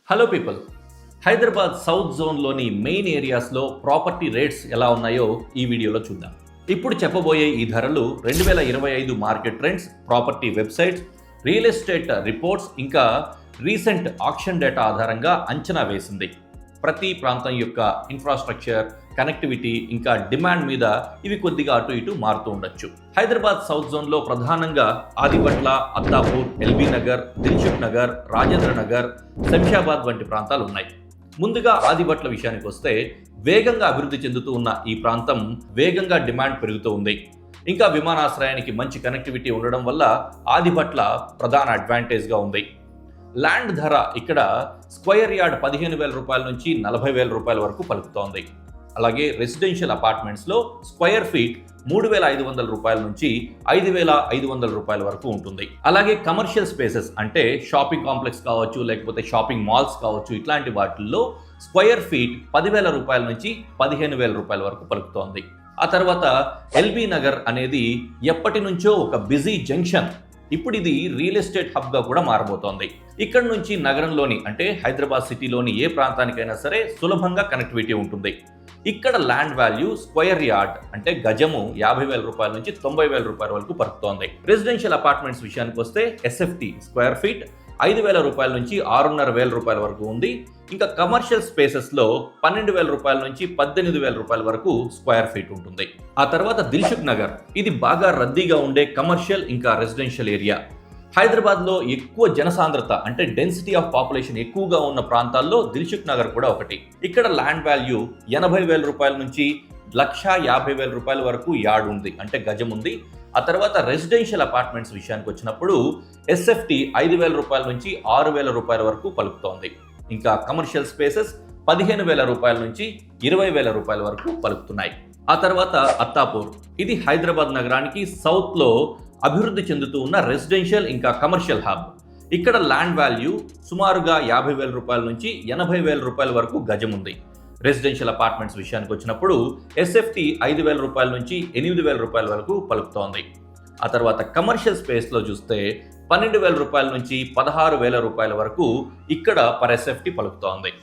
Hello people, Hyderabad south జోన్లోని main ఏరియాస్లో property rates ఎలా ఉన్నాయో ఈ వీడియోలో చూద్దాం. ఇప్పుడు చెప్పబోయే ఈ ధరలు 2025 market trends, property websites, real estate reports ఇంకా రీసెంట్ ఆక్షన్ డేటా ఆధారంగా అంచనా వేసింది. ప్రతి ప్రాంతం యొక్క ఇన్ఫ్రాస్ట్రక్చర్, కనెక్టివిటీ ఇంకా డిమాండ్ మీద ఇవి కొద్దిగా అటు ఇటు మారుతూ ఉండొచ్చు. హైదరాబాద్ సౌత్ జోన్లో ప్రధానంగా ఆదిబట్ల, అత్తాపూర్, ఎల్బీ నగర్, దిల్సుఖ్ నగర్, రాజేంద్ర నగర్, శంషాబాద్ వంటి ప్రాంతాలు ఉన్నాయి. ముందుగా ఆదిబట్ల విషయానికి వస్తే, వేగంగా అభివృద్ధి చెందుతూ ఉన్న ఈ ప్రాంతం వేగంగా డిమాండ్ పెరుగుతూ ఉంది. ఇంకా విమానాశ్రయానికి మంచి కనెక్టివిటీ ఉండడం వల్ల ఆదిబట్ల ప్రధాన అడ్వాంటేజ్గా ఉంది. ల్యాండ్ ధర ఇక్కడ స్క్వేర్ యార్డ్ 15,000 రూపాయల నుంచి 40,000 రూపాయల వరకు పలుకుతోంది. అలాగే రెసిడెన్షియల్ అపార్ట్మెంట్స్లో స్క్వేర్ ఫీట్ 3,500 రూపాయల నుంచి 5,500 రూపాయల వరకు ఉంటుంది. అలాగే కమర్షియల్ స్పేసెస్ అంటే షాపింగ్ కాంప్లెక్స్ కావచ్చు, లేకపోతే షాపింగ్ మాల్స్ కావచ్చు, ఇట్లాంటి వాటిల్లో స్క్వేర్ ఫీట్ 10,000 రూపాయల నుంచి 15,000 రూపాయల వరకు పలుకుతోంది. ఆ తర్వాత ఎల్బీ నగర్ అనేది ఎప్పటి నుంచో ఒక బిజీ జంక్షన్. ఇప్పుడు ఇది రియల్ ఎస్టేట్ హబ్గా కూడా మారబోతోంది. ఇక్కడ నుంచి నగరంలోని అంటే హైదరాబాద్ సిటీలోని ఏ ప్రాంతానికైనా సరే సులభంగా కనెక్టివిటీ ఉంటుంది. ఇక్కడ ల్యాండ్ వాల్యూ స్క్వేర్ యార్డ్ అంటే గజము 50,000 రూపాయల నుంచి 90,000 రూపాయల వరకు పలుకుతోంది. రెసిడెన్షియల్ అపార్ట్మెంట్స్ విషయానికి వస్తే ఎస్ఎఫ్టీ స్క్వేర్ ఫీట్ 5,000 రూపాయల నుంచి 6,500 రూపాయల వరకు ఉంది. ఇంకా కమర్షియల్ స్పేసెస్లో 12,000 రూపాయల నుంచి 18,000 రూపాయల వరకు స్క్వేర్ ఫీట్ ఉంటుంది. ఆ తర్వాత దిల్సుఖ్ నగర్, ఇది బాగా రద్దీగా ఉండే కమర్షియల్ ఇంకా రెసిడెన్షియల్ ఏరియా. హైదరాబాద్లో ఎక్కువ జనసాంద్రత అంటే డెన్సిటీ ఆఫ్ పాపులేషన్ ఎక్కువగా ఉన్న ప్రాంతాల్లో దిల్సుఖ్ నగర్ కూడా ఒకటి. ఇక్కడ ల్యాండ్ వాల్యూ 80,000 రూపాయల నుంచి 1,50,000 రూపాయల వరకు యార్డ్ ఉంది అంటే గజం ఉంది. ఆ తర్వాత రెసిడెన్షియల్ అపార్ట్మెంట్స్ విషయానికి వచ్చినప్పుడు ఎస్ఎఫ్టీ 5,000 రూపాయల నుంచి 6,000 రూపాయల వరకు పలుకుతోంది. ఇంకా కమర్షియల్ స్పేసెస్ 15,000 రూపాయల నుంచి 20,000 రూపాయల వరకు పలుకుతున్నాయి. ఆ తర్వాత అత్తాపూర్, ఇది హైదరాబాద్ నగరానికి సౌత్లో అభివృద్ధి చెందుతూ ఉన్న రెసిడెన్షియల్ ఇంకా కమర్షియల్ హబ్. ఇక్కడ ల్యాండ్ వాల్యూ సుమారుగా 50,000 రూపాయల నుంచి 80,000 రూపాయల వరకు గజం ఉంది. రెసిడెన్షియల్ అపార్ట్మెంట్స్ విషయానికి వచ్చినప్పుడు ఎస్ఎఫ్టీ 5,000 రూపాయల నుంచి 8,000 రూపాయల వరకు పలుకుతోంది. ఆ తర్వాత కమర్షియల్ స్పేస్లో చూస్తే 12,000 రూపాయల నుంచి 16,000 రూపాయల వరకు ఇక్కడ పర్ ఎస్ఎఫ్టీ పలుకుతోంది.